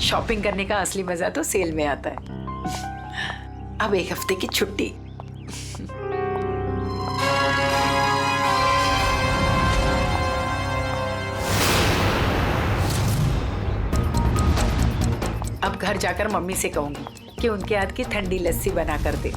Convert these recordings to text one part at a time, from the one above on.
Shopping करने का असली मजा तो सेल में आता है। अब एक हफ्ते की छुट्टी। अब घर जाकर मम्मी से कहूंगी कि उनके हाथ की ठंडी लस्सी बना कर दे।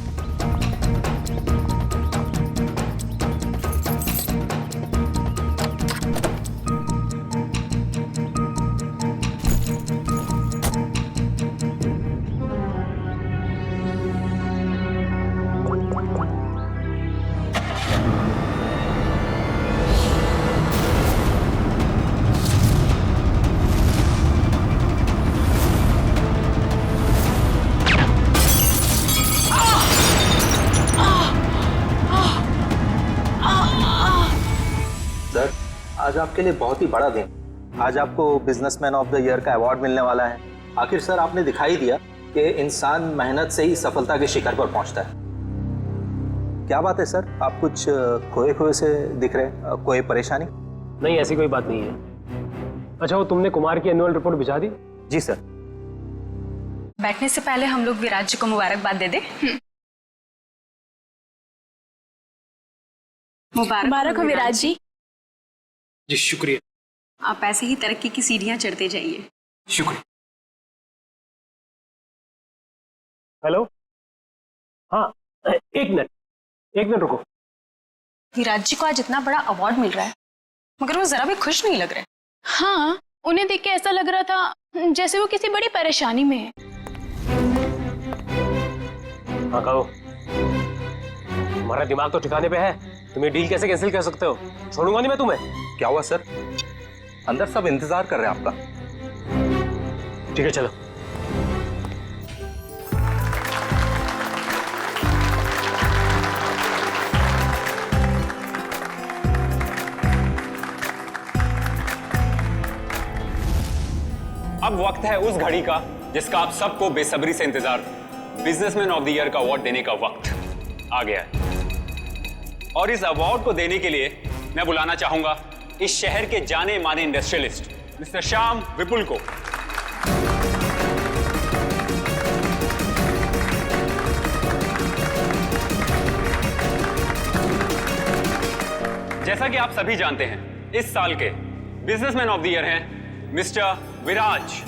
आज आपके लिए बहुत ही बड़ा दिन। आज आपको बिजनेसमैन ऑफ द ईयर का अवार्ड मिलने वाला है। आखिर सर आपने दिखाई दिया कि इंसान मेहनत से ही सफलता के शिखर पर पहुंचता है। क्या बात है सर, आप कुछ खोए खोए से दिख रहे हैं? कोई परेशानी? नहीं, ऐसी कोई बात नहीं है। अच्छा, वो तुमने कुमार की एनुअल रिपोर्ट भिजा दी? जी सर। बैठने से पहले हम लोग विराज जी को मुबारकबाद दे दे। मुबारक हो विराज जी। जी शुक्रिया। आप ऐसे ही तरक्की की सीढ़ियां चढ़ते जाइए। शुक्रिया। हेलो, हाँ एक मिनट रुको। विराज जी को आज इतना बड़ा अवार्ड मिल रहा है मगर वो जरा भी खुश नहीं लग रहे। हाँ, उन्हें देख के ऐसा लग रहा था जैसे वो किसी बड़ी परेशानी में है। हाँ कहो, तुम्हारा दिमाग तो ठिकाने पे है। तुम ये डील कैसे कैंसिल कर सकते हो? छोड़ूंगा नहीं मैं तुम्हें। क्या हुआ सर? अंदर सब इंतजार कर रहे हैं आपका। ठीक है चलो। अब वक्त है उस घड़ी का जिसका आप सबको बेसब्री से इंतजार, बिजनेसमैन ऑफ द ईयर का अवार्ड देने का वक्त आ गया है। और इस अवार्ड को देने के लिए मैं बुलाना चाहूंगा इस शहर के जाने माने इंडस्ट्रियलिस्ट मिस्टर श्याम विपुल को। जैसा कि आप सभी जानते हैं, इस साल के बिजनेसमैन ऑफ द ईयर हैं मिस्टर विराज।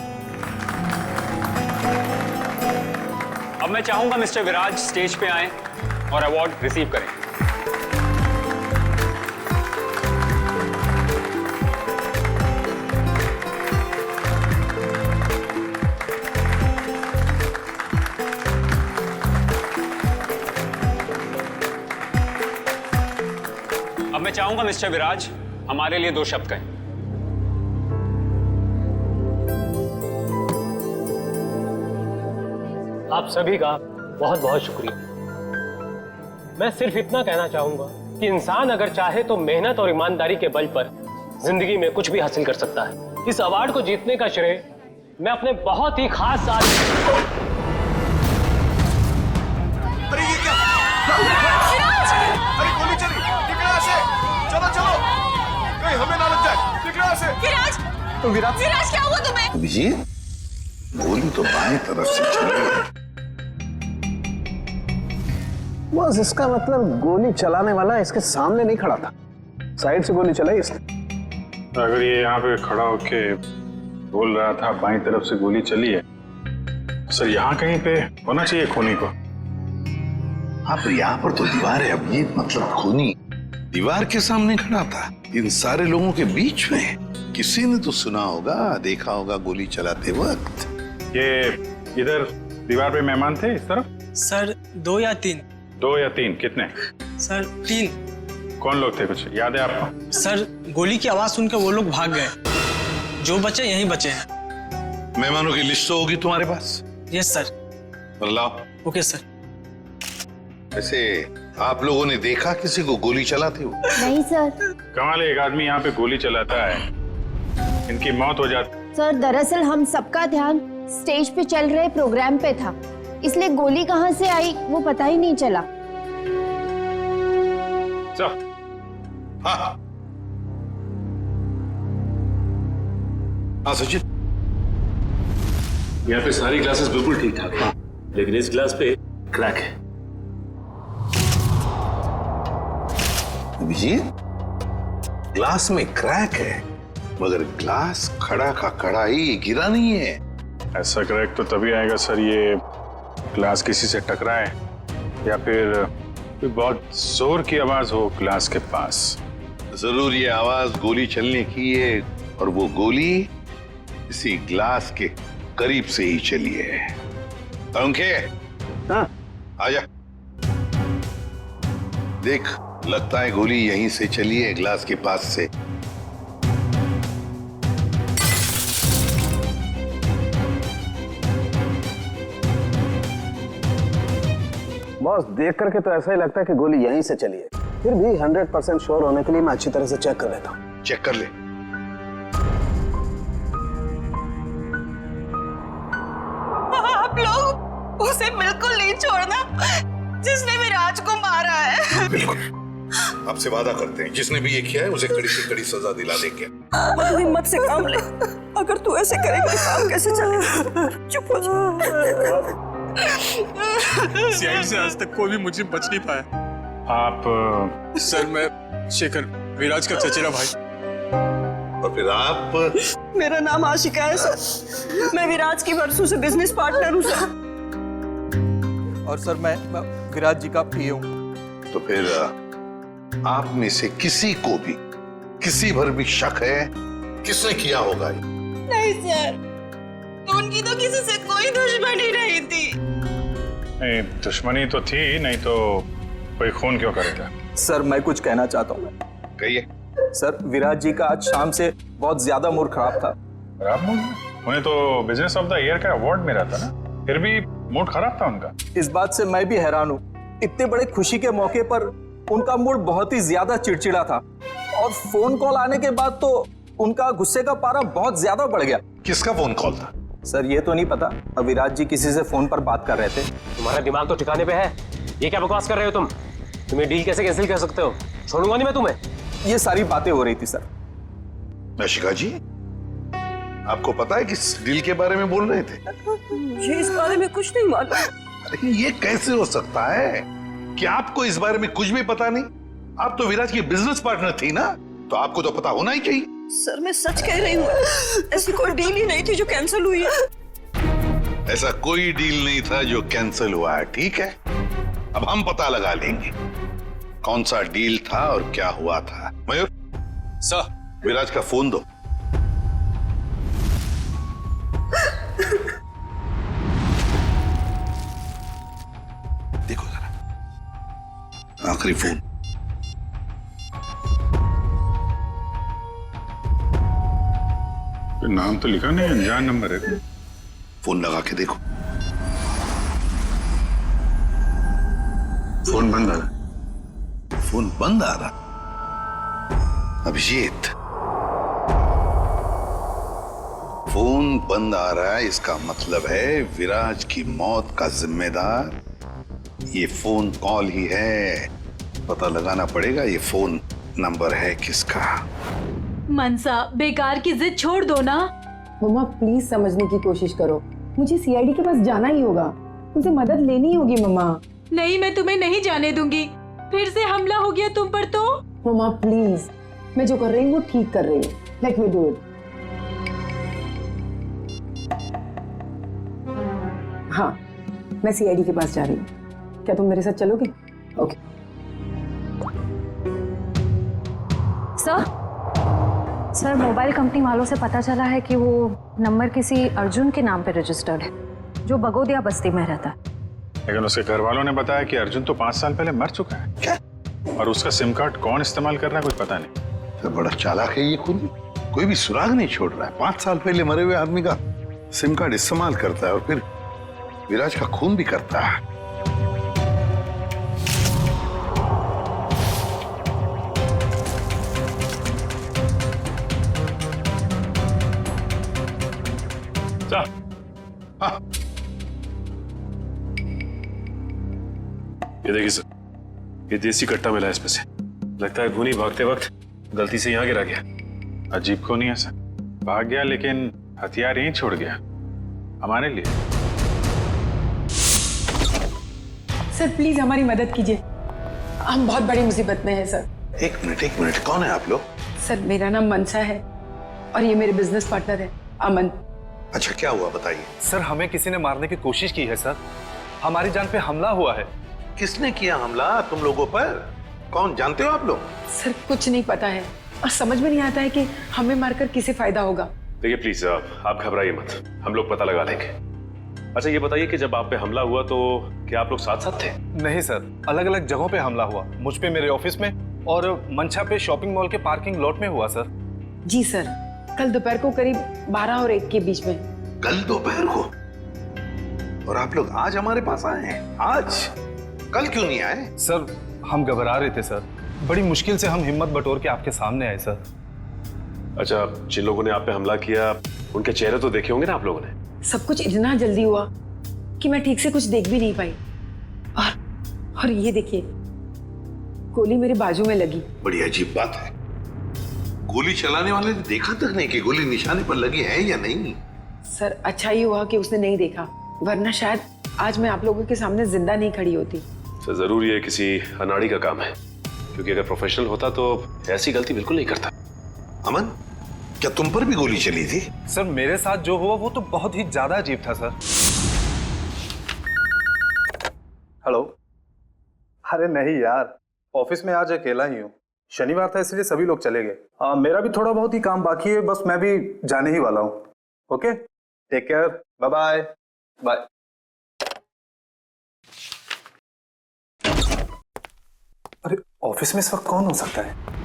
अब मैं चाहूंगा मिस्टर विराज स्टेज पे आएं और अवार्ड रिसीव करें। अब मैं चाहूंगा मिस्टर विराज हमारे लिए 2 शब्द कहें। आप सभी का बहुत बहुत शुक्रिया। मैं सिर्फ इतना कहना चाहूंगा कि इंसान अगर चाहे तो मेहनत और ईमानदारी के बल पर जिंदगी में कुछ भी हासिल कर सकता है। इस अवार्ड को जीतने का श्रेय मैं अपने बहुत ही खास साथी। अरे ये क्या? अरे गोली चली, निकला से। चलो चलो, कहीं हमें ना लग जाए। निकला से। विराज क्या हुआ तुम्हें? अभिजीत, गोली तो बाएं तरफ से चली है। बस इसका मतलब गोली चलाने वाला इसके सामने नहीं खड़ा था, साइड से गोली चलाई इसने। अगर ये यहाँ पे खड़ा होके बोल रहा था बाईं तरफ से गोली चली है, सर यहाँ कहीं पे होना चाहिए खूनी को। हाँ, पर यहाँ पर तो दीवार है अभिजीत, मतलब खूनी दीवार के सामने खड़ा था इन सारे लोगों के बीच में। किसी ने तो सुना होगा, देखा होगा गोली चलाते वक्त। ये इधर दीवार पे मेहमान थे इस तरफ? सर 2 या 3। 2 या 3? कितने? सर 3। कौन लोग थे, कुछ याद है आपको? सर गोली की आवाज सुनकर वो लोग भाग गए। जो बचे यहीं बचे हैं। मेहमानों की लिस्ट तो होगी तुम्हारे पास? Yes sir. लाओ। Okay sir. वैसे आप लोगों ने देखा किसी को गोली चलाते हुए? नहीं सर। कमाल है, एक आदमी यहाँ पे गोली चलाता है, इनकी मौत हो जाती। सर दरअसल हम सबका ध्यान स्टेज पे चल रहे प्रोग्राम पे था, इसलिए गोली कहाँ से आई वो पता ही नहीं चला। हाँ हाँ सचिन, यहाँ पे सारी ग्लासेस बिल्कुल ठीक ठाक है, लेकिन इस ग्लास पे क्रैक है। अभिजीत, ग्लास में क्रैक है, मगर ग्लास खड़ा का खड़ा ही, गिरा नहीं है। ऐसा क्रैक तो तभी आएगा सर, ये ग्लास किसी से टकराए या फिर कोई बहुत जोर की आवाज हो ग्लास के पास। जरूर ये आवाज गोली चलने की है, और वो गोली इसी ग्लास के करीब से ही चली है। पंखे, हाँ आजा। देख, लगता है गोली यहीं से चली है, ग्लास के पास से। बॉस, देख करके तो ऐसा ही लगता है कि गोली यहीं से चली है। फिर भी 100% श्योर होने के लिए मैं अच्छी तरह से चेक कर लेता हूँ। चेक कर ले। आप लोग उसे बिल्कुल नहीं छोड़ना जिसने विराज को मारा है। बिल्कुल, आपसे वादा करते हैं, जिसने भी ये किया है उसे कड़ी से कड़ी सजा दिला देंगे। तू हिम्मत से काम ले, अगर तू ऐसे करेगा तो काम कैसे चलेगा? चुप हो जा। सीआईडी से आज तक कोई भी मुझे बच नहीं पाया। आप सर, मैं शेखर, विराज का चचेरा भाई। और फिर आप? मेरा नाम आशिका है सर, मैं विराज की बरसों से बिजनेस पार्टनर हूँ सर। और सर मैं विराज जी का पीए हूँ। तो फिर आप में से किसी को भी किसी भर भी शक है किसने किया होगा ये? नहीं सर, उनकी तो किसी से कोई दुश्मनी नहीं थी। नहीं, दुश्मनी तो थी, नहीं तो कोई खून क्यों करेगा? सर मैं कुछ कहना चाहता हूँ। कहिए। सर, विराज जी का आज शाम से बहुत ज्यादा मूड खराब था। खराब मूड? उन्हें तो बिजनेस ऑफ द ईयर का अवार्ड मिला था ना, फिर भी मूड खराब था उनका। इस बात से मैं भी हैरान हूँ, इतने बड़े खुशी के मौके पर उनका मूड बहुत ही ज्यादा चिड़चिड़ा था, और फोन कॉल आने के बाद तो उनका गुस्से का पारा बहुत ज्यादा बढ़ गया। किसका फोन कॉल था? सर ये तो नहीं पता, विराज जी किसी से फोन पर बात कर रहे थे। तुम्हारा दिमाग तो ठिकाने पे है, ये क्या बकवास कर रहे हो तुम? तुम्हें डील कैसे कैंसिल कर सकते हो? छोड़ूंगा नहीं मैं तुम्हें। ये सारी बातें हो रही थी सर। आशिका जी, आपको पता है किस डील के बारे में बोल रहे थे? मुझे इस बारे में कुछ नहीं मालूम। अरे ये कैसे हो सकता है कि आपको इस बारे में कुछ भी पता नहीं? आप तो विराज की बिजनेस पार्टनर थी ना, तो आपको तो पता होना ही चाहिए। सर मैं सच कह रही हूँ, ऐसी कोई डील ही नहीं थी जो कैंसिल हुई है। ऐसा कोई डील नहीं था जो कैंसिल हुआ है, ठीक है? अब हम पता लगा लेंगे कौन सा डील था और क्या हुआ था। मयूर सर, विराज का फोन दो। देखो जरा, आखिरी फोन। नाम तो लिखा नहीं, अनजान नंबर है। फोन लगा के देखो। फोन बंद आ रहा। फोन बंद आ रहा? अभिजीत, फोन बंद आ रहा है, इसका मतलब है विराज की मौत का जिम्मेदार ये फोन कॉल ही है। पता लगाना पड़ेगा ये फोन नंबर है किसका। मनसा, बेकार की जिद छोड़ दो ना। मम्मा प्लीज समझने की कोशिश करो, मुझे सीआईडी के पास जाना ही होगा, उनसे मदद लेनी होगी मम्मा। नहीं, मैं तुम्हें नहीं जाने दूंगी। फिर से हमला हो गया तुम पर तो। मम्मा प्लीज, मैं जो कर रही हूँ वो ठीक कर रही हूँ, लेट मी डू इट। हाँ, मैं सीआईडी के पास जा रही हूँ, क्या तुम मेरे साथ चलोगे? ओके। सर, मोबाइल कंपनी वालों से पता चला है कि वो नंबर किसी अर्जुन के नाम पे रजिस्टर्ड है, जो बगोदिया बस्ती में रहता है। लेकिन उसके घर वालों ने बताया कि अर्जुन तो 5 साल पहले मर चुका है। क्या? और उसका सिम कार्ड कौन इस्तेमाल कर रहा है कुछ पता नहीं। तो बड़ा चालाक है ये खूनी, कोई भी सुराग नहीं छोड़ रहा है। 5 साल पहले मरे हुए आदमी का सिम कार्ड इस्तेमाल करता है और फिर विराज का खून भी करता है। हाँ। ये देखिए सर, ये देसी कट्टा मिला है इसमें से। लगता है खूनी भागते वक्त गलती से यहाँ गिरा गया। अजीब खूनी है सर, भाग गया लेकिन हथियार यहीं छोड़ गया। हमारे लिए? सर प्लीज हमारी मदद कीजिए, हम बहुत बड़ी मुसीबत में हैं सर। एक मिनट, कौन है आप लोग? सर मेरा नाम मनसा है और ये मेरे बिजनेस पार्टनर है अमन। अच्छा, क्या हुआ बताइए। सर हमें किसी ने मारने की कोशिश की है सर, हमारी जान पे हमला हुआ है। किसने किया हमला तुम लोगों पर? कौन, जानते हो आप लोग? सर कुछ नहीं पता है और समझ में नहीं आता है कि हमें मारकर किसे फायदा होगा। देखिए प्लीज आप घबराइए मत, हम लोग पता लगा लेंगे। अच्छा ये बताइए कि जब आप पे हमला हुआ तो क्या आप लोग साथ साथ थे? नहीं सर, अलग अलग जगहों पे हमला हुआ, मुझ पे मेरे ऑफिस में और मंशा पे शॉपिंग मॉल के पार्किंग लॉट में हुआ सर। जी सर, कल दोपहर को करीब 12 और 1 के बीच में। कल दोपहर को? और आप लोग आज हमारे पास आए हैं? आज? कल क्यों नहीं आए? सर हम घबरा रहे थे सर, बड़ी मुश्किल से हम हिम्मत बटोर के आपके सामने आए सर। अच्छा, जिन लोगों ने आप पे हमला किया उनके चेहरे तो देखे होंगे ना आप लोगों ने? सब कुछ इतना जल्दी हुआ कि मैं ठीक से कुछ देख भी नहीं पाई। और ये देखिए, गोली मेरे बाजू में लगी। बड़ी अजीब बात है, गोली चलाने वाले ने देखा तक नहीं कि गोली निशाने पर लगी है या नहीं। सर अच्छा ही हुआ कि उसने नहीं देखा, वरना शायद आज मैं आप लोगों के सामने जिंदा नहीं खड़ी होती। सर जरूर ये किसी अनाड़ी का काम है, क्योंकि अगर प्रोफेशनल होता तो ऐसी गलती बिल्कुल नहीं करता। अमन, क्या तुम पर भी गोली चली थी? सर मेरे साथ जो हुआ वो तो बहुत ही ज्यादा अजीब था सर। हेलो। अरे नहीं यार, ऑफिस में आज अकेला ही हूँ, शनिवार था इसलिए सभी लोग चले गए। मेरा भी थोड़ा बहुत ही काम बाकी है, बस मैं भी जाने ही वाला हूँ। Okay, take care, bye bye bye. अरे ऑफिस में इस वक्त कौन हो सकता है?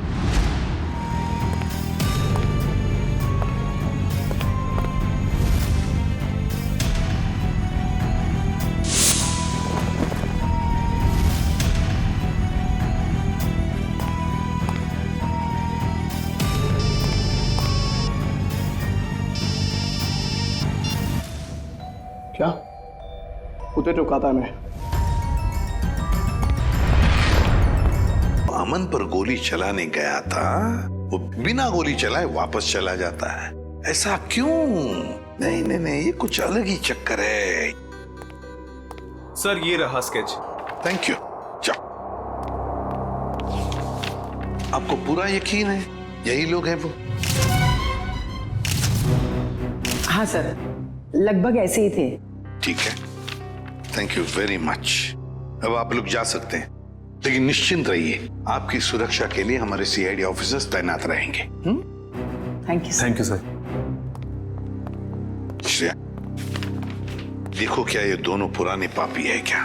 क्या उधर रुका था मैं? अमन पर गोली चलाने गया था, वो बिना गोली चलाए वापस चला जाता है, ऐसा क्यों? नहीं नहीं नहीं, ये कुछ अलग ही चक्कर है। सर ये रहा स्केच। Thank you. जाओ। आपको पूरा यकीन है यही लोग हैं वो? हाँ सर, लगभग ऐसे ही थे। ठीक है, थैंक यू वेरी मच। अब आप लोग जा सकते हैं, लेकिन निश्चिंत रहिए, आपकी सुरक्षा के लिए हमारे सीआईडी ऑफिसर्स तैनात रहेंगे। Thank you. Thank you sir. Shreya, देखो क्या ये दोनों पुराने पापी है क्या?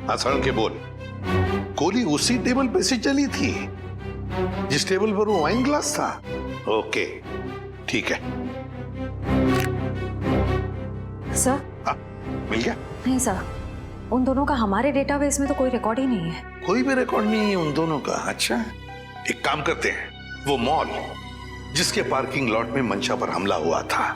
हाँ, सड़क के बोल। गोली उसी टेबल पे से चली थी जिस टेबल पर वो वाइन ग्लास था? ओके, ठीक है। सर? हाँ, मिल गया? नहीं सर, उन दोनों का हमारे डेटाबेस में तो कोई रिकॉर्ड ही नहीं है। कोई भी रिकॉर्ड नहीं है उन दोनों का? अच्छा, एक काम करते हैं, वो मॉल जिसके पार्किंग लॉट में मंशा पर हमला हुआ था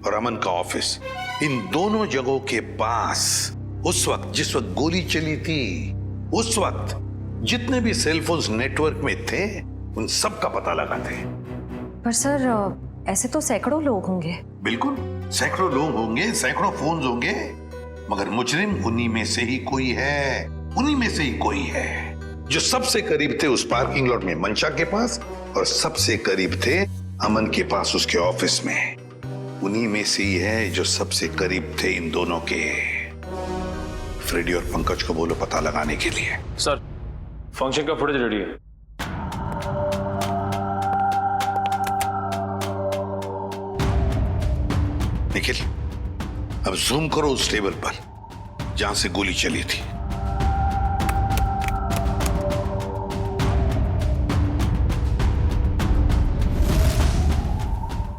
और अमन का ऑफिस, इन दोनों जगहों के पास उस वक्त जिस वक्त गोली चली थी, उस वक्त जितने भी सेलफोन्स नेटवर्क में थे उन सब का पता लगाते हैं। पर सर ऐसे तो सैकड़ों लोग होंगे। बिल्कुल, सैकड़ों लोग होंगे, सैकड़ों फोन होंगे, मगर मुजरिम उन्हीं में से ही कोई है, उन्हीं में से ही कोई है जो सबसे करीब थे उस पार्किंग लॉट में मंशा के पास और सबसे करीब थे अमन के पास उसके ऑफिस में। उन्हीं में से ही है जो सबसे करीब थे इन दोनों के। फ्रेडी और पंकज को बोलो पता लगाने के लिए। सर फंक्शन का फुटेज रेडी है। निखिल, अब जूम करो उस टेबल पर जहां से गोली चली थी।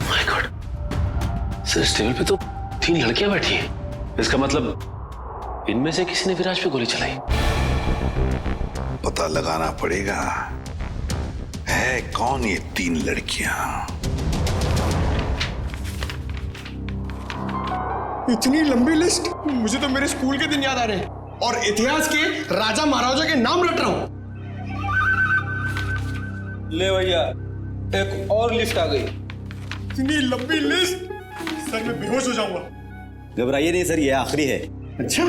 माय गॉड, सर इस टेबल पे तो 3 लड़कियां बैठी हैं। इसका मतलब इनमें से किसी ने विराज पे गोली चलाई। पता लगाना पड़ेगा है कौन ये 3 लड़कियां। इतनी लंबी लिस्ट, मुझे तो मेरे स्कूल के दिन याद आ रहे हैं और इतिहास के राजा महाराजा के नाम रट रहा हूं। ले भैया, एक और लिस्ट आ गई। इतनी लंबी लिस्ट, सर मैं बेहोश हो जाऊंगा। घबराइए नहीं सर, ये आखिरी है। अच्छा,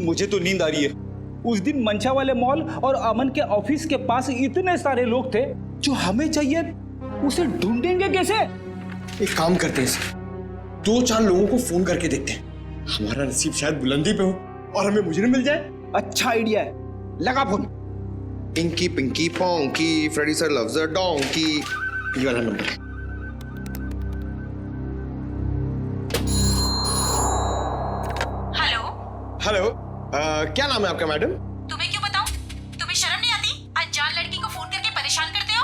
मुझे तो नींद आ रही है। उस दिन मंशा वाले मॉल और अमन के ऑफिस के पास इतने सारे लोग थे, जो हमें चाहिए उसे ढूंढेंगे कैसे? एक काम करते हैं सर, 2-4 लोगों को फोन करके देखते हैं। हमारा नसीब शायद बुलंदी पे हो और हमें मुजरिम मिल जाए। अच्छा आइडिया है, लगा phone. Inky pinky ponky, Freddy sir loves a donkey, ये वाला नंबर है। हेलो। हेलो, क्या नाम है आपका मैडम? तुम्हें क्यों बताऊं? तुम्हें शर्म नहीं आती? अनजान लड़की को फोन करके परेशान करते हो।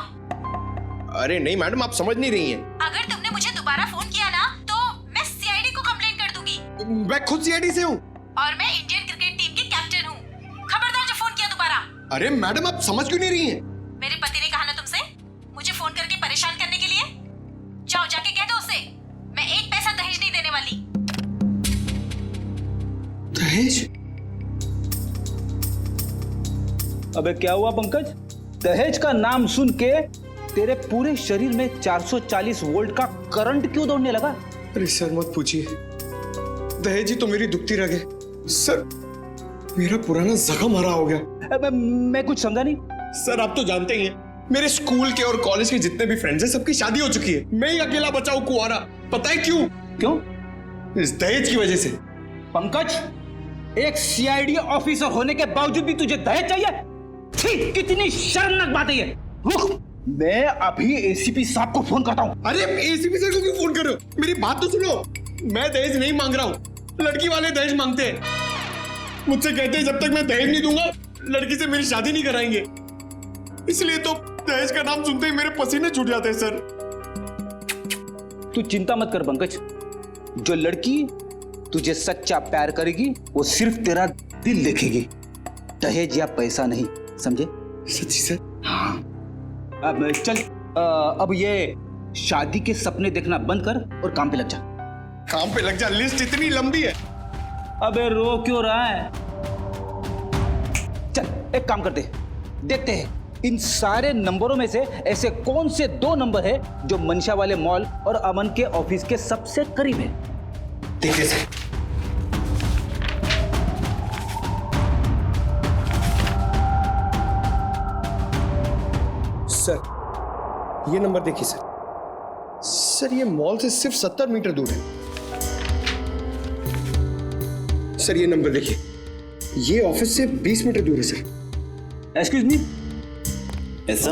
अरे नहीं मैडम, आप समझ नहीं रही हैं। अगर तुमने मुझे दोबारा फोन किया ना तो मैं सीआईडी को कंप्लेंट कर दूंगी। मैं खुद सीआईडी से हूँ। और मैं इंडियन क्रिकेट टीम के कैप्टन हूँ। खबरदार जो फोन किया दोबारा। अरे मैडम, आप समझ क्यों नहीं रही हैं? मेरे पति ने कहा ना तुमसे मुझे फोन करके परेशान करने के लिए। जाओ जाके कह दो उसे, मैं 1 पैसा दहेज नहीं देने वाली। दहेज? अबे क्या हुआ पंकज? दहेज का नाम सुन के तेरे पूरे शरीर में 440 वोल्ट का करंट क्यों दौड़ने लगा? अरे सर मत पूछिए, दहेज ही तो मेरी दुखती रग है। सर मेरा पुराना जख्म हरा हो गया। मैं कुछ समझा नहीं। सर आप तो जानते ही हैं, मेरे स्कूल के और कॉलेज के जितने भी फ्रेंड्स हैं सबकी शादी हो चुकी है। मैं ही अकेला बचा हूं कुंवारा। पता है क्यों? क्यों? इस दहेज की वजह से। पंकज, एक सीआईडी ऑफिसर होने के बावजूद भी तुझे दहेज चाहिए? छी, कितनी शर्मनाक बात है ये। रुक, मैं अभी एसीपी साहब को फोन करता हूँ। अरे एसीपी सर को क्यों फोन कर रहे हो? मेरी बात तो सुनो। मैं दहेज नहीं मांग रहा हूँ, लड़की वाले दहेज मांगते हैं। मुझसे कहते हैं जब तक मैं दहेज नहीं दूंगा लड़की से मेरी शादी नहीं कराएंगे। इसलिए तो दहेज का नाम सुनते ही मेरे पसीने छूट जाते हैं सर। तू चिंता मत कर पंकज, जो लड़की तुझे सच्चा प्यार करेगी वो सिर्फ तेरा दिल देखेगी, दहेज या पैसा नहीं, समझे? सच्ची सर? हाँ। अब चल, अब ये शादी के सपने देखना बंद कर और काम पे लग जा। काम पे लग जा? लिस्ट इतनी लंबी है। अबे रो क्यों रहा है? चल एक काम करते हैं, देखते हैं इन सारे नंबरों में से ऐसे कौन से 2 नंबर है जो मंशा वाले मॉल और अमन के ऑफिस के सबसे करीब है। देखिए सर, सर ये नंबर देखिए सर। सर ये मॉल से सिर्फ 70 मीटर दूर है। सर ये नंबर देखिए, ये ऑफिस से 20 मीटर दूर है sir. Excuse me, yes sir.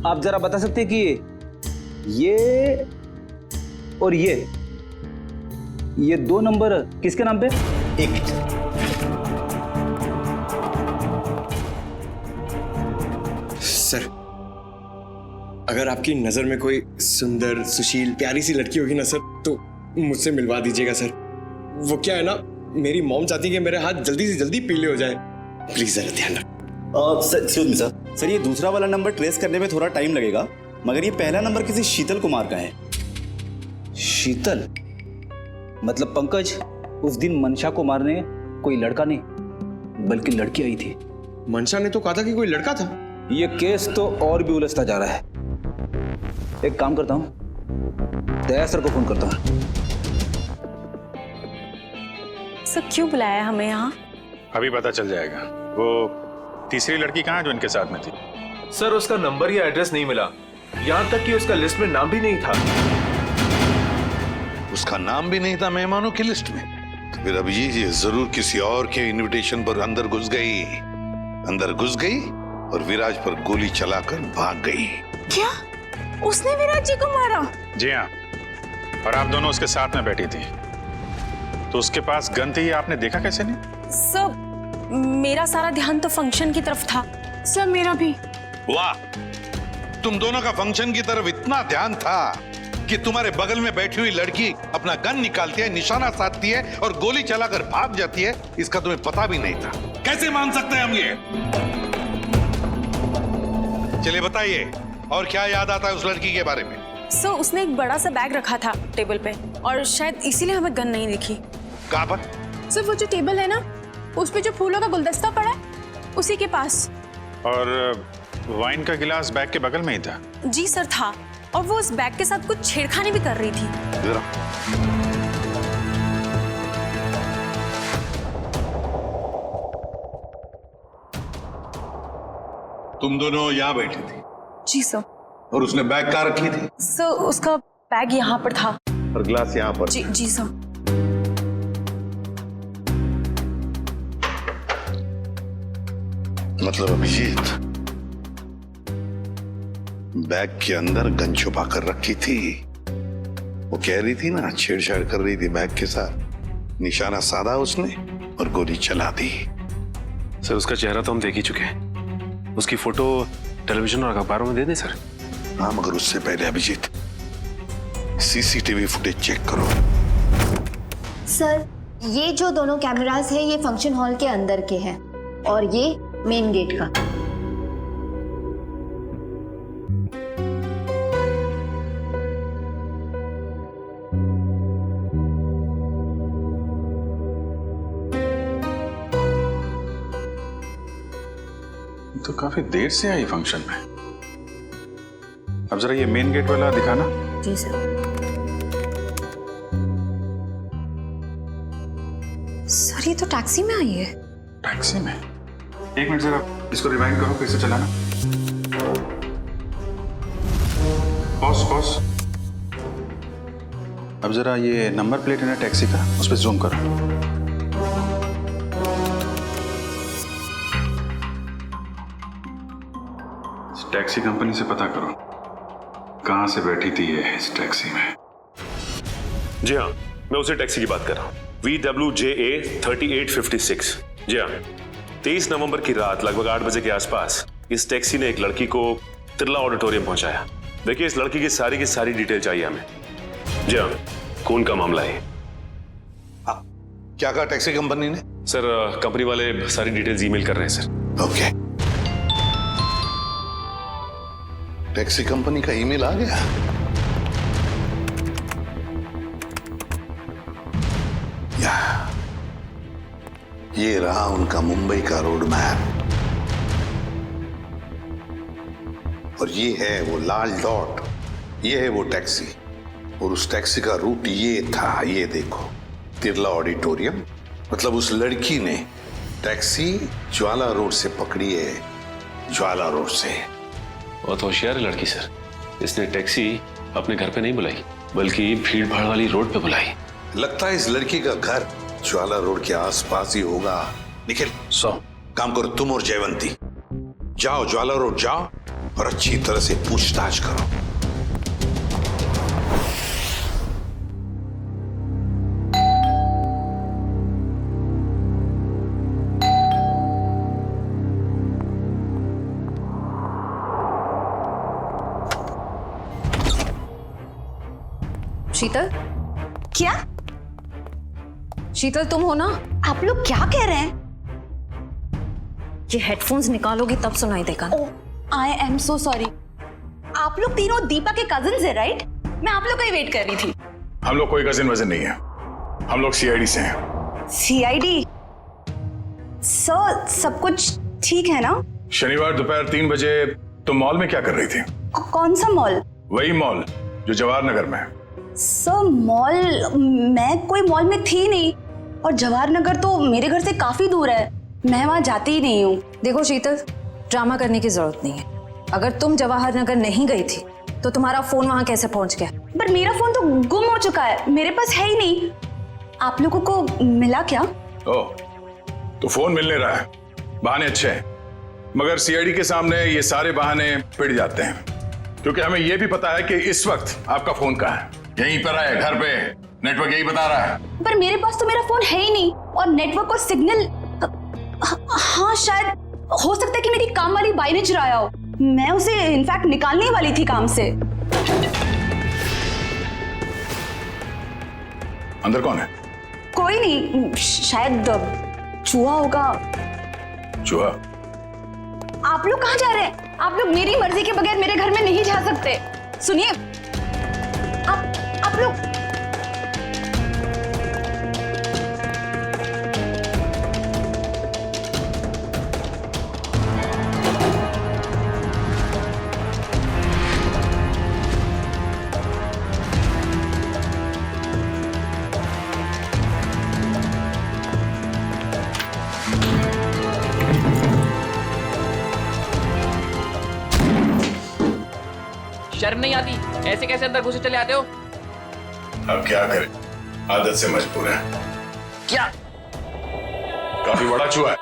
आप जरा बता सकते हैं कि ये और ये 2 नंबर किसके नाम पे? एक मिनट। सर अगर आपकी नजर में कोई सुंदर सुशील प्यारी सी लड़की होगी ना सर, तो मुझसे मिलवा दीजिएगा सर। वो क्या है ना, मेरी मॉम चाहती है कि मेरे हाथ जल्दी से जल्दी पीले हो जाए। प्लीज जरा ध्यान रखो। Sir excuse me sir, sir ये दूसरा वाला नंबर ट्रेस करने में थोड़ा टाइम लगेगा, मगर ये पहला नंबर किसी शीतल कुमार का है। शीतल? मतलब पंकज, उस दिन मंशा को मारने कोई लड़का नहीं बल्कि लड़की आई थी। मंशा ने तो कहा था कि कोई लड़का था। ये केस तो और भी उलझता जा रहा है। एक काम करता हूं, दया सर को फोन करता हूं। सर क्यों बुलाया हमें यहाँ? अभी पता चल जाएगा। वो तीसरी लड़की कहाँ है जो इनके साथ में थी? सर उसका नंबर या एड्रेस नहीं मिला, यहाँ तक कि उसका लिस्ट में नाम भी नहीं था। उसका नाम भी नहीं था मेहमानों की लिस्ट में। तो फिर अब ये जरूर किसी और के इनविटेशन पर अंदर घुस गई और विराज पर गोली चलाकर भाग गई। क्या उसने विराज जी को मारा? जी हाँ, और आप दोनों उसके साथ में बैठी थी, तो उसके पास गन थी, आपने देखा कैसे नहीं? सर मेरा सारा ध्यान तो फंक्शन की तरफ था। सर मेरा भी। वाह, तुम दोनों का फंक्शन की तरफ इतना ध्यान था कि तुम्हारे बगल में बैठी हुई लड़की अपना गन निकालती है, निशाना साधती है और गोली चलाकर भाग जाती है, इसका तुम्हें पता भी नहीं था। कैसे मान सकते हैं हम ये? चलिए बताइए, और क्या याद आता है उस लड़की के बारे में? सर उसने एक बड़ा सा बैग रखा था टेबल पे, और शायद इसीलिए हमें गन नहीं दिखी। कहाँ पर? सर वो जो टेबल है ना, उस पे जो फूलों का गुलदस्ता पड़ा है, उसी के पास। और वाइन का गिलास बैग के बगल में ही था? जी सर था, और वो उस बैग के साथ कुछ छेड़खानी भी कर रही थी। जरा तुम दोनों यहाँ बैठी थी जी सर। और उसने बैग कहाँ रखी थी? सर उसका बैग यहाँ पर था। और ग्लास यहाँ पर? जी जी सर। मतलब अभिजीत बैग के अंदर गन छुपा कर रखी थी। वो कह रही थी ना, छेड़छाड़ कर रही थी बैग के साथ। निशाना साधा उसने और गोली चला दी। सर उसका चेहरा तो हम देख ही चुके हैं, उसकी फोटो टेलीविजन और अखबारों में दे दें सर? हाँ, मगर उससे पहले अभिजीत सीसीटीवी फुटेज चेक करो। सर, ये जो दोनों कैमरास है ये फंक्शन हॉल के अंदर के हैं और ये मेन गेट का। तो काफी देर से आई फंक्शन में। अब जरा ये मेन गेट वाला दिखाना। जी सर। सर ये तो टैक्सी में आई है। टैक्सी में? एक मिनट जरा इसको रिवाइंड करो, कैसे चलाना। Pause pause. अब जरा ये नंबर प्लेट है ना टैक्सी का, उस पर जूम करो। टैक्सी कंपनी से पता करो कहां से बैठी थी ये इस टैक्सी में। जी हाँ, मैं उसी टैक्सी की बात कर रहा हूँ, VWJA 3856। जी हाँ, 23 नवंबर की रात लगभग 8 बजे के आसपास इस टैक्सी ने एक लड़की को तिरला ऑडिटोरियम पहुंचाया। देखिए, इस लड़की की सारी डिटेल चाहिए हमें। जी हाँ, खून का मामला है। क्या कहा टैक्सी कंपनी ने? सर कंपनी वाले सारी डिटेल्स ईमेल कर रहे हैं सर। ओके, टैक्सी कंपनी का ईमेल आ गया। ये रहा उनका मुंबई का रोड मैप और ये है वो लाल डॉट, ये है वो टैक्सी और उस टैक्सी का रूट ये था, ये देखो, तिरला ऑडिटोरियम। मतलब उस लड़की ने टैक्सी ज्वाला रोड से पकड़ी है, ज्वाला रोड से। बहुत होशियार है लड़की सर, इसने टैक्सी अपने घर पे नहीं बुलाई बल्कि भीड़ भाड़ वाली रोड पे बुलाई। लगता है इस लड़की का घर ज्वाला रोड के आसपास ही होगा। निखिल, काम करो, तुम और जयवंती जाओ, ज्वाला रोड जाओ और अच्छी तरह से पूछताछ करो। शीतल? क्या? शीतल तुम हो ना? आप लोग क्या कह रहे हैं? ये हेडफोन्स निकालोगी तब सुनाई देगा। ओह, आई एम सो सॉरी। आप लोग तीनों दीपा के कजिन्स हैं, राइट? मैं आप लोग का ही वेट कर रही थी। हम लोग कोई कजिन वजन नहीं है, हम लोग सीआईडी से हैं। सीआईडी? सर सब कुछ ठीक है ना? शनिवार दोपहर 3 बजे तुम मॉल में क्या कर रही थी? कौन सा मॉल? वही मॉल जो जवाहर नगर में है। सर मॉल, मैं कोई मॉल में थी नहीं और जवाहर नगर तो मेरे घर से काफी दूर है, मैं वहां जाती ही नहीं हूँ। देखो शीतल, ड्रामा करने की जरूरत नहीं है। अगर तुम जवाहर नगर नहीं गई थी तो तुम्हारा फोन वहां कैसे पहुंच गया? पर मेरा फोन तो गुम हो चुका है, मेरे पास है ही नहीं। आप लोगों को मिला क्या? ओह, तो फोन मिलने रहा है, बहाने अच्छे हैं, मगर सीआईडी के सामने ये सारे बहाने पिट जाते हैं, क्योंकि हमें यह भी पता है कि इस वक्त आपका फोन कहाँ है। यहीं पर है, घर पे, नेटवर्क यही बता रहा है। पर मेरे पास तो मेरा फोन है ही नहीं और नेटवर्क और सिग्नल, हाँ शायद हो सकता है कि मेरी काम वाली बाई ने चुराया हो। मैं उसे इनफैक्ट निकालने वाली थी काम से। अंदर कौन है? कोई नहीं, शायद चूहा होगा। चूहा? आप लोग कहाँ जा रहे हैं? आप लोग मेरी मर्जी के बगैर मेरे घर में नहीं जा सकते। सुनिए, आप लोग शर्म नहीं आती? ऐसे कैसे अंदर घुसे चले आते हो? अब क्या करें, आदत से मजबूर है। क्या? काफी बड़ा चूहा है,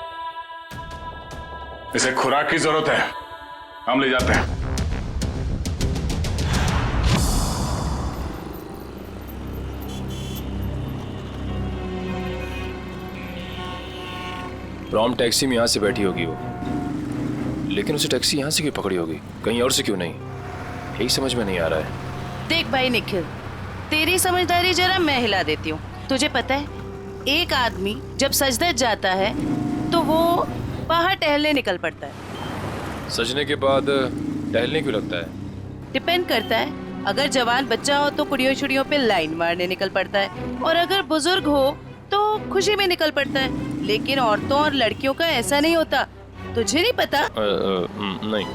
इसे खुराक की जरूरत है, हम ले जाते हैं। रॉम टैक्सी में यहाँ से बैठी होगी वो, लेकिन उसे टैक्सी यहाँ से क्यों पकड़ी होगी, कहीं और से क्यों नहीं, यही समझ में नहीं आ रहा है। देख भाई निखिल, तेरी समझदारी जरा मैं हिला देती हूँ। तुझे पता है, एक आदमी जब सजदर जाता है तो वो बाहर टहलने निकल पड़ता है। सजने के बाद टहलने क्यों लगता है? डिपेंड करता है, अगर जवान बच्चा हो तो कुड़ियों छुड़ियों पे लाइन मारने निकल पड़ता है, और अगर बुजुर्ग हो तो खुशी में निकल पड़ता है। लेकिन औरतों और लड़कियों का ऐसा नहीं होता, तुझे नहीं पता? नहीं।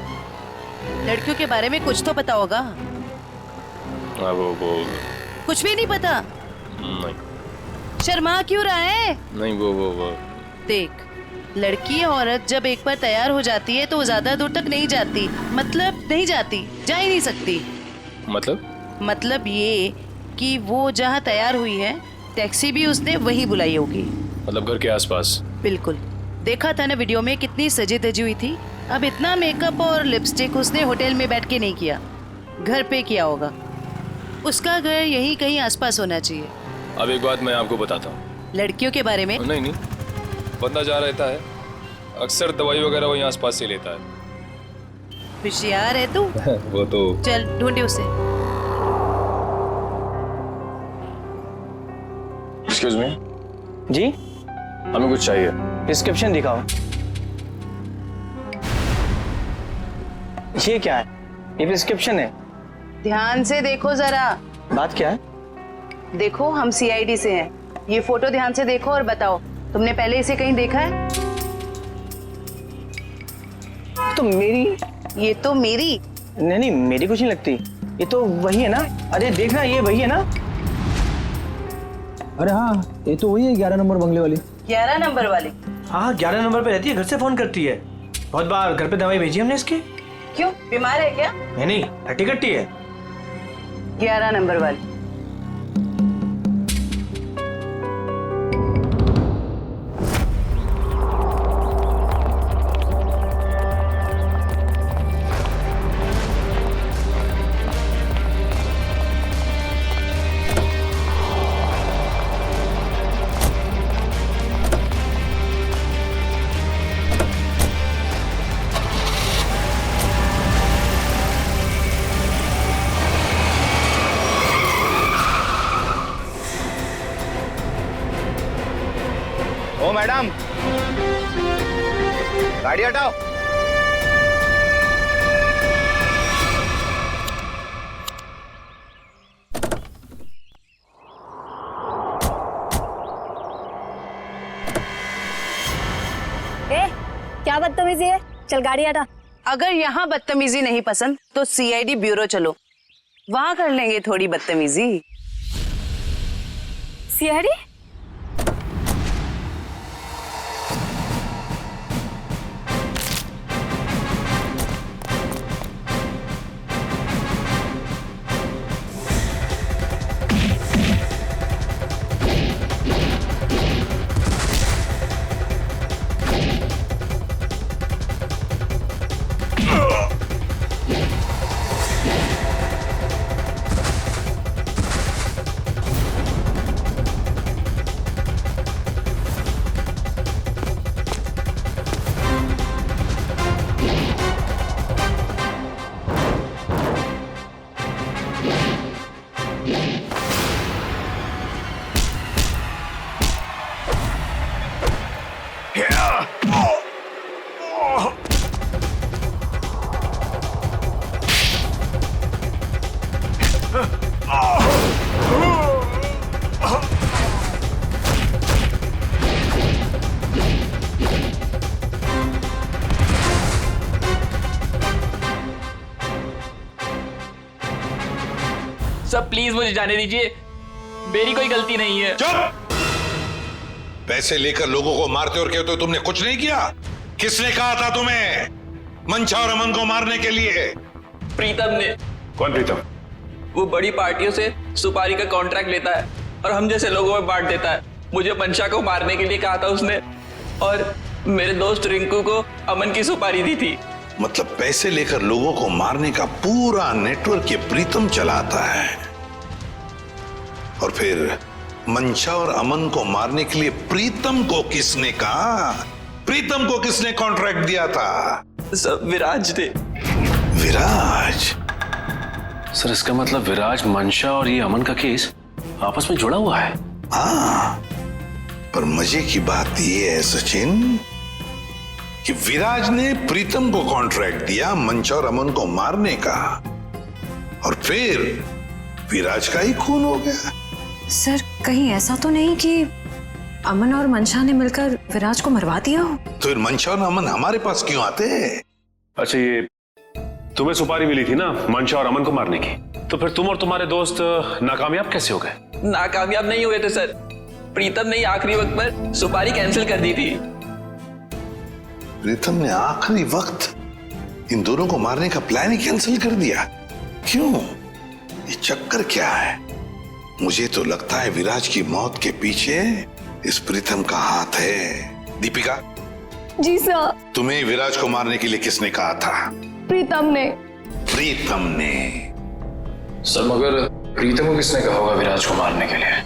लड़कियों के बारे में कुछ तो पता होगा। वो कुछ भी नहीं पता? नहीं। शर्मा क्यों रहा है? नहीं वो देख, लड़की औरत जब एक बार तैयार हो जाती है तो वो ज्यादा दूर तक नहीं जाती, मतलब नहीं जाती, जा ही नहीं सकती। मतलब ये कि वो जहाँ तैयार हुई है टैक्सी भी उसने वही बुलाई होगी। मतलब घर के आसपास? बिल्कुल, देखा था ना वीडियो में, कितनी सजी धजी हुई थी। अब इतना मेकअप और लिपस्टिक उसने होटल में बैठ के नहीं किया, घर पे किया होगा। उसका घर यहीं कहीं आसपास होना चाहिए। अब एक बात मैं आपको बताता हूँ, लड़कियों के बारे में? नहीं, बंदा जा रहता है, अक्सर दवाई वगैरह वहीं आसपास से लेता है। होशियार है तू। वो तो चल ढूंढे उसे। एक्सक्यूज मी जी, हमें कुछ चाहिए। प्रिस्क्रिप्शन दिखाओ। ये क्या है? ये प्रिस्क्रिप्शन है। ध्यान से देखो जरा। बात क्या है? देखो, हम सीआईडी से हैं। ये फोटो ध्यान से देखो और बताओ, तुमने पहले इसे कहीं देखा है? तो मेरी। ये तो मेरी। नहीं, मेरी कुछ नहीं लगती। ये तो वही है ना? अरे देखना, ये वही है ना? अरे हाँ, ये तो वही है 11 नंबर बंगले वाली। 11 नंबर वाली? हाँ, 11 नंबर पे रहती है, घर से फोन करती है। बहुत बार घर पे दवाई भेजी हमने इसकी। क्यों, बीमार है क्या? नहीं, हट्टी कट्टी है। 11 नंबर वाली। ओ मैडम, गाड़ी हटाओ। क्या बदतमीजी है? चल गाड़ी हटा। अगर यहाँ बदतमीजी नहीं पसंद तो सीआईडी ब्यूरो चलो, वहां कर लेंगे थोड़ी बदतमीजी। सीआईडी? सब प्लीज मुझे जाने दीजिए, मेरी कोई गलती नहीं है। चुप! पैसे लेकर लोगों को मारते और कहते हो तुमने कुछ नहीं किया। किसने कहा था तुम्हें मंशा और अमन को मारने के लिए? प्रीतम ने। कौन प्रीतम? वो बड़ी पार्टियों से सुपारी का कॉन्ट्रैक्ट लेता है और हम जैसे लोगों में बांट देता है। मुझे मंशा को मारने के लिए कहा था उसने, और मेरे दोस्त रिंकू को अमन की सुपारी दी थी। मतलब पैसे लेकर लोगों को मारने का पूरा नेटवर्क ये प्रीतम चलाता है। और फिर मंशा और अमन को मारने के लिए प्रीतम को किसने कहा? प्रीतम को किसने कॉन्ट्रैक्ट दिया था? सब विराज ने। विराज? सर इसका मतलब विराज, मंशा और ये अमन का केस आपस में जुड़ा हुआ है। हाँ, पर मजे की बात ये है सचिन कि विराज ने प्रीतम को कॉन्ट्रैक्ट दिया मंशा और अमन को मारने का, और फिर विराज का ही खून हो गया। सर कहीं ऐसा तो नहीं कि अमन और मंशा ने मिलकर विराज को मरवा दिया हो? तो फिर मंशा और अमन हमारे पास क्यों आते? अच्छा, ये तुम्हें सुपारी मिली थी ना मंशा और अमन को मारने की, तो फिर तुम और तुम्हारे दोस्त नाकामयाब कैसे हो गए? नाकामयाब नहीं हुए थे सर, प्रीतम ने आखिरी वक्त पर सुपारी कैंसिल कर दी थी। प्रीतम ने आखिरी वक्त इन दोनों को मारने का प्लान ही कैंसिल कर दिया? क्यों? ये चक्कर क्या है? मुझे तो लगता है विराज की मौत के पीछे इस प्रीतम का हाथ है। दीपिका। जी सर। तुम्हें विराज को मारने के लिए किसने कहा था? प्रीतम ने। प्रीतम ने? सर मगर प्रीतम को किसने कहा होगा विराज को मारने के लिए?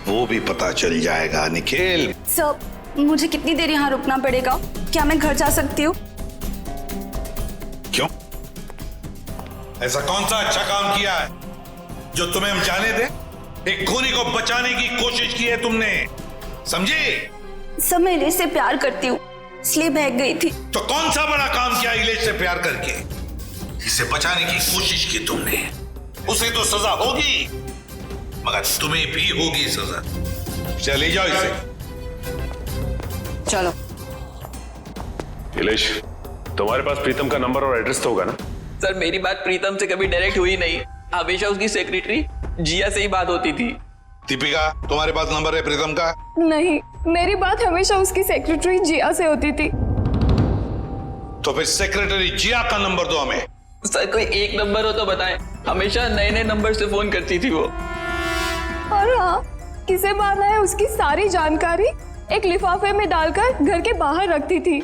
वो भी पता चल जाएगा निखिल। सर मुझे कितनी देर यहाँ रुकना पड़ेगा? क्या मैं घर जा सकती हूँ? क्यों? ऐसा कौन सा अच्छा काम किया है जो तुम्हें हम जाने दे? एक खूनी को बचाने की कोशिश की है तुमने, समझे? सब मैं इलेश से प्यार करती हूँ, इसलिए भाग गई थी। तो कौन सा बड़ा काम किया इलेश से प्यार करके? इसे बचाने की कोशिश की तुमने, उसे तो सजा होगी, मगर तुम्हें भी होगी सजा। चले जाओ इसे। चलो। इलेश, तुम्हारे पास प्रीतम का नंबर और एड्रेस तो होगा ना? सर मेरी बात प्रीतम से कभी डायरेक्ट हुई नहीं, हमेशा उसकी सेक्रेटरी जिया से ही बात होती थी। दीपिका, तुम्हारे पास नंबर है प्रीतम का? नहीं, मेरी बात हमेशा उसकी सेक्रेटरी जिया से होती थी। तो फिर सेक्रेटरी जिया का नंबर दो हमें। सर कोई एक नंबर हो तो बताएं, हमेशा नए नए नंबर से फोन करती थी वो। और हाँ, किसे मारना है उसकी सारी जानकारी एक लिफाफे में डालकर घर के बाहर रखती थी।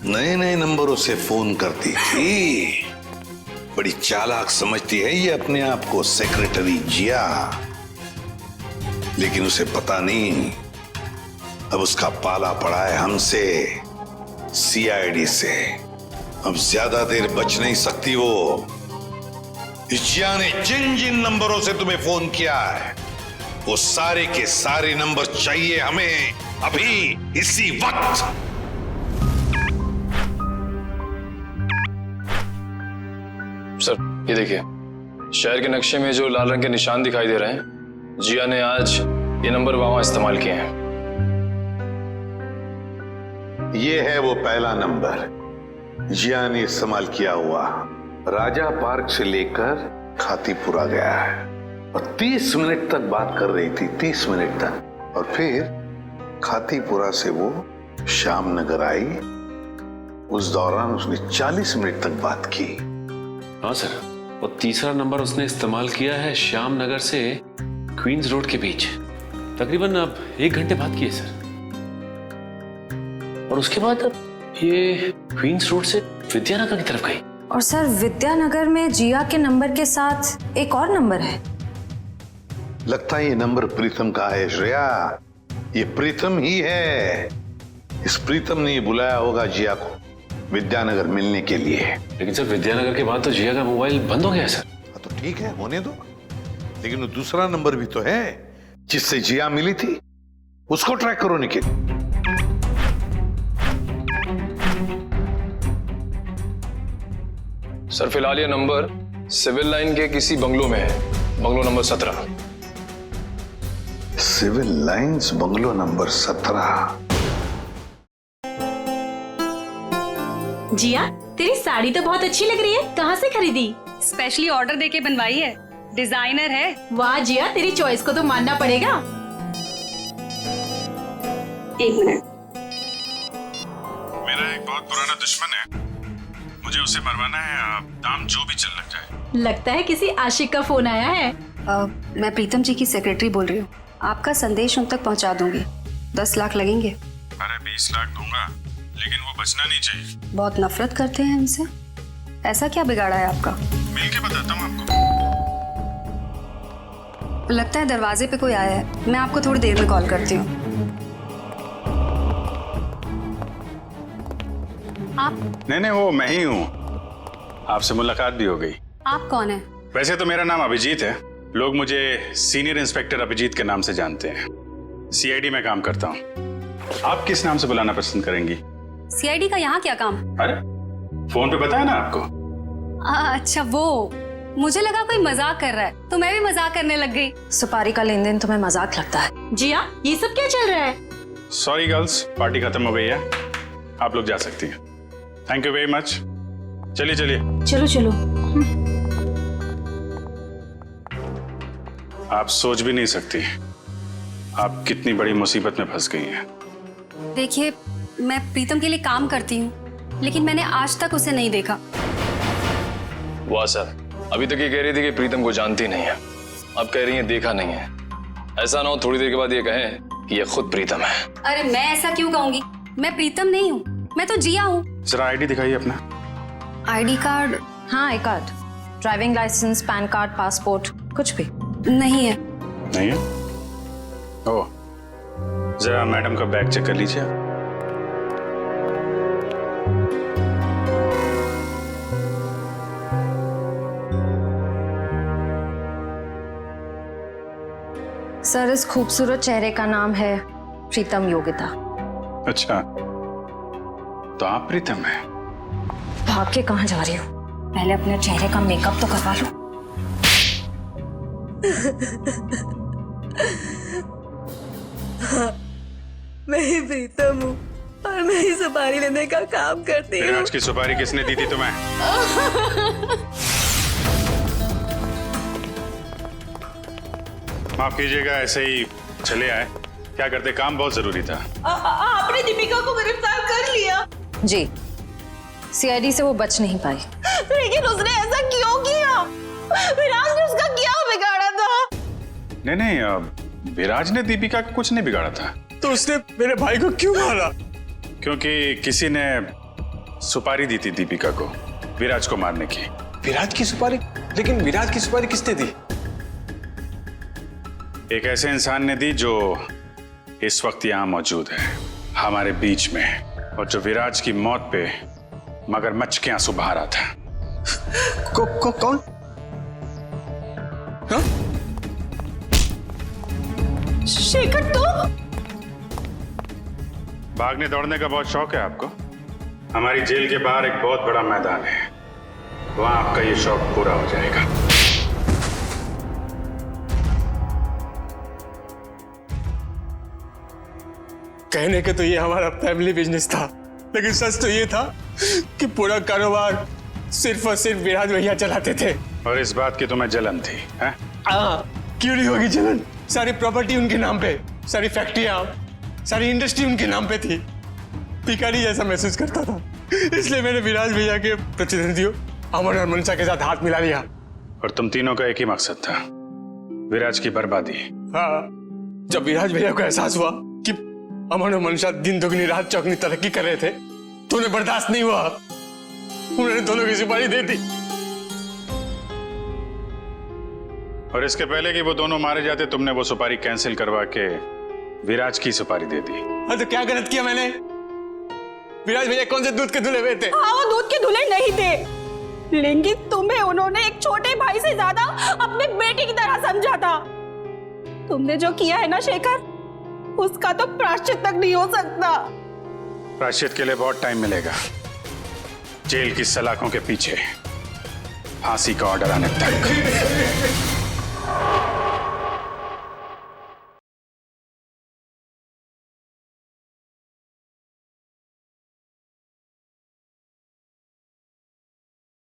नए नए नंबरों से फोन करती थी। बड़ी चालाक समझती है ये अपने आप को सेक्रेटरी जिया, लेकिन उसे पता नहीं अब उसका पाला पड़ा है हमसे, सीआईडी से। अब ज्यादा देर बच नहीं सकती वो। जिया ने जिन जिन नंबरों से तुम्हें फोन किया है वो सारे के सारे नंबर चाहिए हमें अभी, इसी वक्त। सर ये देखिए, शहर के नक्शे में जो लाल रंग के निशान दिखाई दे रहे हैं, जिया ने आज ये नंबर वहां इस्तेमाल किए हैं। ये है वो पहला नंबर जिया ने इस्तेमाल किया हुआ। राजा पार्क से लेकर खातीपुरा गया है और 30 मिनट तक बात कर रही थी, 30 मिनट तक। और फिर खातीपुरा से वो श्याम नगर आई, उस दौरान उसने 40 मिनट तक बात की। हाँ सर, और तीसरा नंबर उसने इस्तेमाल किया है श्याम नगर से क्वींस रोड के बीच, तकरीबन अब 1 घंटे बाद की है सर। और उसके बाद अब ये क्वींस रोड से विद्यानगर की तरफ गई। और सर विद्यानगर में जिया के नंबर के साथ एक और नंबर है। लगता है ये नंबर प्रीतम का है श्रेया, ये प्रीतम ही है। इस प्रीतम ने बुलाया होगा जिया को विद्यानगर मिलने के लिए। लेकिन सर विद्यानगर के बाद तो जिया का मोबाइल बंद हो गया सर। तो ठीक है, होने दो, लेकिन वो दूसरा नंबर भी तो है जिससे जिया मिली थी, उसको ट्रैक करो निखिल। सर फिलहाल ये नंबर सिविल लाइन के किसी बंगलो में है, bungalow number 17। Civil Lines bungalow number 17। Jiya, तेरी साड़ी तो बहुत अच्छी लग रही है, कहाँ से खरीदी? स्पेशली ऑर्डर देके बनवाई है, डिजाइनर है। वाह जिया, तेरी चॉइस को तो मानना पड़ेगा। 1 मिनट। मेरा एक बहुत पुराना दुश्मन है, मुझे उसे मरवाना है, दाम जो भी चल लग जाए। लगता है किसी आशिक का फोन आया है। मैं प्रीतम जी की सेक्रेटरी बोल रही हूँ। आपका संदेश उन तक पहुँचा दूंगी। 10 लाख लगेंगे। अरे 20 लाख दूंगा, लेकिन वो बचना नहीं चाहिए। बहुत नफरत करते हैं उनसे। ऐसा क्या बिगाड़ा है आपका? मिल के बताता हूँ आपको। लगता है दरवाजे पे कोई आया है। मैं आपको थोड़ी देर में कॉल करती हूँ। आप? नहीं, वो मैं ही हूँ। आपसे मुलाकात भी हो गई। आप कौन है? वैसे तो मेरा नाम अभिजीत है। लोग मुझे सीनियर इंस्पेक्टर अभिजीत के नाम से जानते हैं। सीआईडी में काम करता हूँ। आप किस नाम से बुलाना पसंद करेंगी? सीआईडी का यहाँ क्या काम? अरे फोन पे बताया ना आपको। अच्छा वो, मुझे लगा कोई मजाक कर रहा है तो मैं भी मजाक करने लग गई। सुपारी का लेन देन तुम्हें मजाक लगता है? जिया, ये सब क्या चल रहा है? सॉरी गर्ल्स, पार्टी खत्म हो गई है, आप लोग जा सकती हैं। Thank you very much. चलिए चलिए। चलो चलो। आप सोच भी नहीं सकती आप कितनी बड़ी मुसीबत में फंस गई हैं। देखिए, मैं प्रीतम के लिए काम करती हूँ, लेकिन मैंने आज तक उसे नहीं देखा। वाह सर, अभी तक ये कह रही थी कि प्रीतम को जानती नहीं है, अब कह रही है देखा नहीं है। ऐसा ना हो थोड़ी देर के बाद ये कहें कि ये खुद प्रीतम है। अरे मैं ऐसा क्यों कहूंगी? मैं प्रीतम नहीं हूँ, मैं तो जिया हूँ। जरा आईडी दिखाइए अपना। ID card? हाँ, I card, driving licence, PAN card, passport, कुछ भी नहीं है। नहीं है? ओह, जरा मैडम का बैग चेक कर लीजिए। सर, इस खूबसूरत चेहरे का नाम है प्रीतम योगिता। अच्छा, तो आप प्रीतम हैं? भाग के कहाँ जा रही हो? पहले अपने चेहरे का मेकअप तो करवा लो। मैं ही प्रीतम हूँ और मैं ही सुपारी लेने का काम करती हूँ। आज की सुपारी किसने दी थी तुम्हें? माफ कीजिएगा, ऐसे ही चले आए। क्या करते, काम बहुत जरूरी था। आपने दीपिका को गिरफ्तार कर लिया? जी, सीआईडी से वो बच नहीं पाई। लेकिन उसने ऐसा क्यों किया? विराज ने उसका क्या बिगाड़ा था? नहीं, विराज ने दीपिका का कुछ नहीं बिगाड़ा था। तो उसने मेरे भाई को क्यों मारा? क्योंकि किसी ने सुपारी दी थी दीपिका को विराज को मारने की। विराज की सुपारी? लेकिन विराज की सुपारी किसने दी? एक ऐसे इंसान ने दी जो इस वक्त यहाँ मौजूद है हमारे बीच में, और जो विराज की मौत पे मगरमच्छ के आंसू बहा रहा था। कौन? हाँ? शेखर, तो भागने दौड़ने का बहुत शौक है आपको? हमारी जेल के बाहर एक बहुत बड़ा मैदान है, वहां आपका ये शौक पूरा हो जाएगा। कहने के तो ये हमारा फैमिली बिजनेस था, लेकिन सच तो ये था कि पूरा कारोबार सिर्फ और सिर्फ विराज भैया चलाते थे। और इस बात की तुम्हें जलन थी, हैं? क्यों नहीं होगी जलन? सारी प्रॉपर्टी उनके नाम पे, सारी फैक्ट्रियां, सारी इंडस्ट्री उनके नाम पे थी। भिखारी जैसा महसूस करता था, इसलिए मैंने विराज भैया के प्रतिनिधियों अमन और मनसा के साथ हाथ मिला लिया। और तुम तीनों का एक ही मकसद था, विराज की बर्बादी। हाँ, जब विराज भैया को एहसास हुआ कि अमन और मनसा दिन दुगनी रात चौगनी तरक्की कर रहे थे, तो उन्हें बर्दाश्त नहीं हुआ, उन्होंने दोनों की सुपारी दे दी। और इसके पहले कि वो दोनों मारे जाते, तुमने वो सुपारी कैंसिल करवा के विराज की सुपारी दे दी। हाँ, तो क्या गलत किया मैंने? विराज भैया कौन से दूध के धुले हुए थे? हाँ, वो दूध के धुले नहीं थे, लेकिन तुम्हें उन्होंने एक छोटे भाई से ज्यादा अपने बेटे की तरह समझा था। तुमने जो किया है ना शेखर, उसका तो प्रायश्चित तक नहीं हो सकता। प्रायश्चित के लिए बहुत टाइम मिलेगा, जेल की सलाखों के पीछे फांसी का ऑर्डर आने तक।